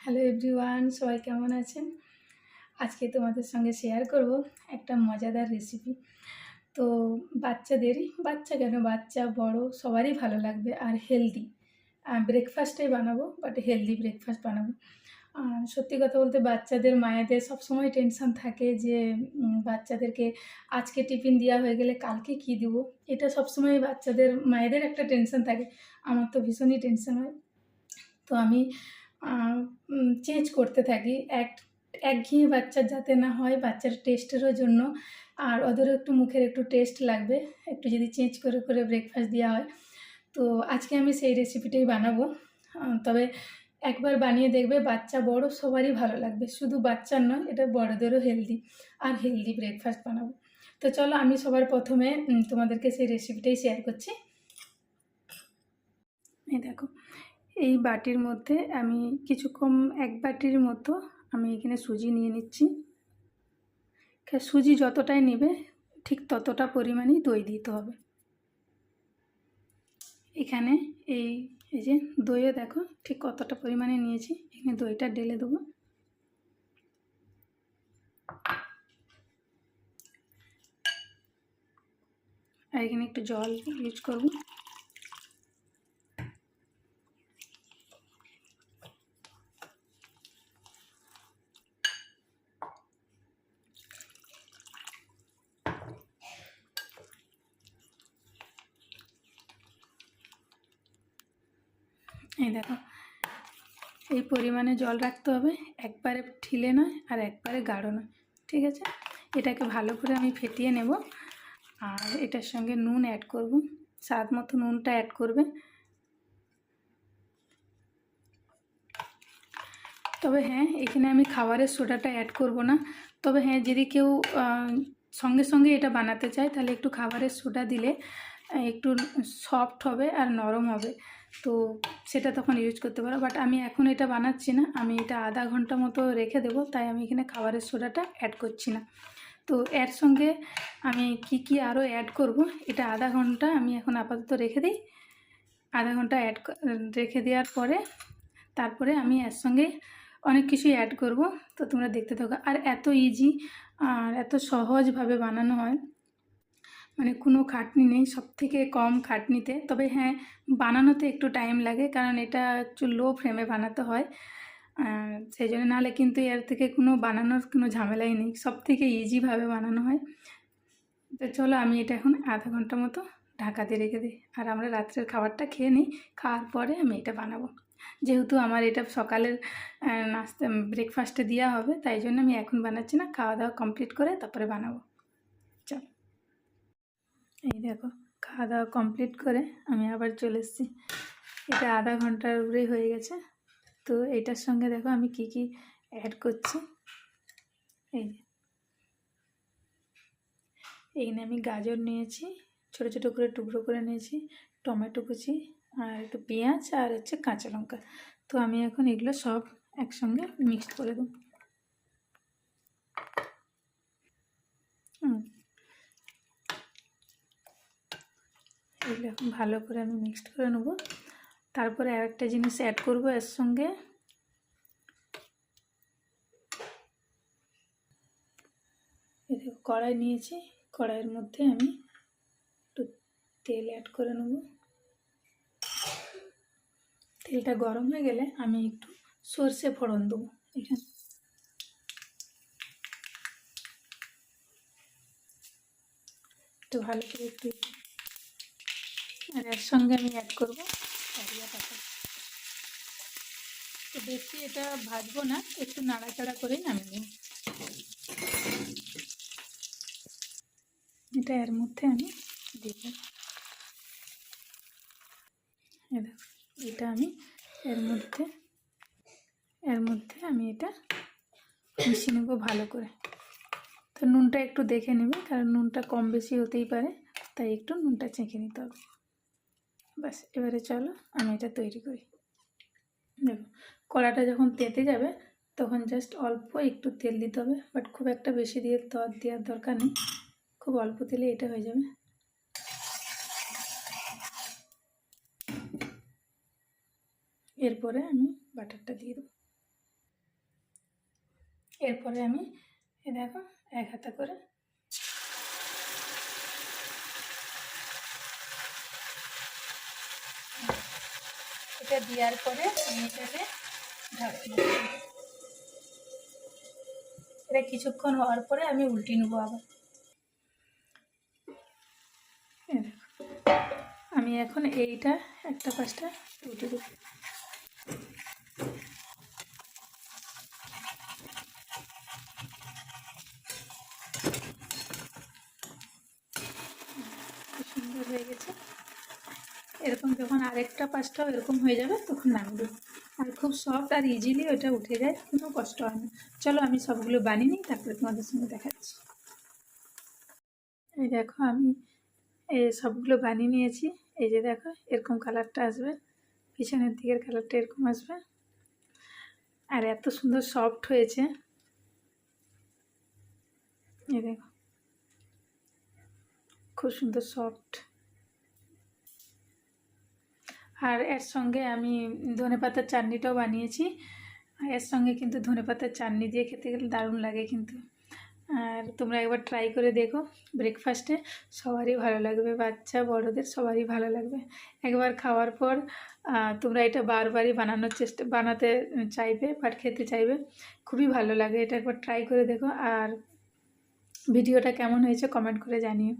Hello everyone, সবাই কেমন আছেন? আজকে তোমাদের সঙ্গে শেয়ার করব একটা মজাদার রেসিপি। তো বাচ্চা কেন, বাচ্চা বড় সবারই ভালো লাগবে আর হেলদি ব্রেকফাস্টেই বানাবো, বাট হেলদি ব্রেকফাস্ট বানাবো। সত্যি কথা বলতে বাচ্চাদের মায়েদের সবসময় টেনশন থাকে যে বাচ্চাদেরকে আজকে টিফিন দেওয়া হয়ে গেলে কালকে কী দেবো, এটা সবসময় বাচ্চাদের মায়েদের একটা টেনশন থাকে। আমার তো ভীষণই টেনশন হয়। তো আমি চেঞ্জ করতে থাকি, একঘেয়ে বাচ্চার যাতে না হয়, বাচ্চার টেস্টেরও জন্য, আর ওদেরও একটু মুখের একটু টেস্ট লাগবে, একটু যদি চেঞ্জ করে করে ব্রেকফাস্ট দেওয়া হয়। তো আজকে আমি সেই রেসিপিটাই বানাবো। তবে একবার বানিয়ে দেখবে, বাচ্চা বড় সবারই ভালো লাগবে, শুধু বাচ্চার নয়, এটা বড়দেরও হেলদি ব্রেকফাস্ট বানাবো। তো চলো, আমি সবার প্রথমে তোমাদেরকে সেই রেসিপিটাই শেয়ার করছি। এই দেখো, এই বাটির মধ্যে আমি এক বাটির মতো আমি এখানে সুজি নিয়ে নিচ্ছি। সুজি যতটাই নেবে ঠিক ততটা পরিমাণেই দই দিতে হবে। এখানে এই যে দইও দেখো ঠিক কতটা পরিমাণে নিয়েছি, এখানে দইটা ঢেলে দেবো। আর এখানে একটু জল ইউজ করব। এই দেখো, এই পরিমাণে জল রাখতে হবে, একবারে ঠিলে নয় আর একবারে গাঢ় নয়, ঠিক আছে? এটাকে ভালো করে আমি ফেটিয়ে নেব। আর এটার সঙ্গে নুন অ্যাড করব, স্বাদ মতো নুনটা অ্যাড করবে। তবে হ্যাঁ, এখানে আমি খাবারের সোডাটা অ্যাড করব না। তবে হ্যাঁ, যদি কেউ সঙ্গে সঙ্গে এটা বানাতে চায় তাহলে একটু খাবারের সোডা দিলে একটু সফট হবে আর নরম হবে, তো সেটা তখন ইউজ করতে পারো। বাট আমি এখন এটা বানাচ্ছি না, আমি এটা আধা ঘন্টা মতো রেখে দেবো, তাই আমি এখানে খাবারের সোডাটা অ্যাড করছি না। তো এর সঙ্গে আমি কি আরও অ্যাড করব, এটা আধা ঘন্টা আমি এখন আপাতত রেখে দিই। আধা ঘন্টা রেখে দেওয়ার পরে তারপরে আমি এর সঙ্গে অনেক কিছুই অ্যাড করব, তো তোমরা দেখতে থাকো। আর এত ইজি আর এত সহজভাবে বানানো হয়, মানে কোনো খাটনি নেই, সবথেকে কম খাটনিতে। তবে হ্যাঁ, বানানোতে একটু টাইম লাগে, কারণ এটা একটু লো ফ্লেমে বানাতে হয়, সেই জন্য। নাহলে কিন্তু এর থেকে বানানোর কোনো ঝামেলাই নেই, সবথেকে ইজিভাবে বানানো হয়। তো চলো, আমি এটা এখন আধা ঘন্টা মতো ঢাকা দিয়ে রেখে দিই, আর আমরা রাত্রের খাবারটা খেয়ে নিই। খাওয়ার পরে আমি এটা বানাবো, যেহেতু আমার এটা সকালের নাস্তা ব্রেকফাস্টে দেওয়া হবে, তাই জন্য আমি এখন বানাচ্ছি না, খাওয়া দাওয়া কমপ্লিট করে তারপরে বানাবো। চলো, এই দেখো, খাওয়া দাওয়া কমপ্লিট করে আমি আবার চলে এসেছি। এটা আধা ঘন্টার উপরেই হয়ে গেছে। তো এটার সঙ্গে দেখো আমি কি অ্যাড করছি। এই যে এখানে আমি গাজর নিয়েছি, ছোটো ছোটো করে টুকরো করে নিয়েছি, টমেটো কুচি, আর একটু পেঁয়াজ, আর হচ্ছে কাঁচা লঙ্কা। তো আমি এখন এগুলো সব একসঙ্গে মিক্সড করে দেবো। এগুলো এখন ভালো করে আমি মিক্সড করে নেবো। তারপরে আরেকটা জিনিস অ্যাড করব এর সঙ্গে, এই দেখো কড়াই নিয়েছি, কড়াইয়ের মধ্যে আমি একটু তেল অ্যাড করে নেব। তেলটা গরম হয়ে গেলে আমি একটু সর্ষে ফোড়ন দেবো এখানে। একটু ভালো করে একটু, আর এর সঙ্গে আমি অ্যাড করবো কারিয়া পাতা। তো বেশি এটা ভাজবো না, একটু নাড়াচাড়া করেই নামিয়ে নেব। এটা এর মধ্যে আমি দিয়ে দেবো। এটা আমি এর মধ্যে আমি এটা মিশিয়ে নেবো ভালো করে। তো নুনটা একটু দেখে নেবে, কারণ নুনটা কম বেশি হতেই পারে, তাই একটু নুনটা চেখে নিতে হবে। ব্যাস, এবারে চলো আমি এটা তৈরি করি। দেখো, কড়াটা যখন তেতে যাবে তখন জাস্ট অল্প একটু তেল দিতে হবে, বাট খুব একটা বেশি দেওয়ার দরকার নেই, খুব অল্প তেলে এটা হয়ে যাবে। এরপরে আমি বাটারটা দিয়ে দেবো। এরপরে আমি এই দেখো এক হাতা করে এটা দেওয়ার পরে আমি এটাকে ঢাকবো। এটা কিছুক্ষণ হওয়ার পরে আমি উল্টিয়ে নেবো আবার। এই দেখো আমি এখন এইটা একটা পাশটা উল্টে দেবো। সুন্দর হয়ে গেছে। এরকম যখন আরেকটা পাশটাও এরকম হয়ে যাবে তখন নামিয়ে, আর খুব সফট আর ইজিলি ওটা উঠে যায়, কোনো কষ্ট হয় না। চলো আমি সবগুলো বানিয়ে নিই, তারপরে তোমাদের সঙ্গে দেখাচ্ছি। এই দেখো আমি এই সবগুলো বানিয়ে নিয়েছি। এই যে দেখো এরকম কালারটা আসবে, পিছনের দিকের কালারটা এরকম আসবে, আর এত সুন্দর সফট হয়েছে। এই দেখো খুব সুন্দর সফট। আর এর সঙ্গে আমি ধনেপাতার চাটনিটাও বানিয়েছি। এর সঙ্গে কিন্তু ধনেপাতার চাটনি দিয়ে খেতে গেলে দারুণ লাগে কিন্তু। আর তোমরা একবার ট্রাই করে দেখো, ব্রেকফাস্টে সবারই ভালো লাগবে, বাচ্চা বড়দের সবারই ভালো লাগবে। একবার খাওয়ার পর তোমরা এটা বারবারই বানাতে চাইবে, বাট খেতে চাইবে, খুবই ভালো লাগে। এটা একবার ট্রাই করে দেখো, আর ভিডিওটা কেমন হয়েছে কমেন্ট করে জানিও।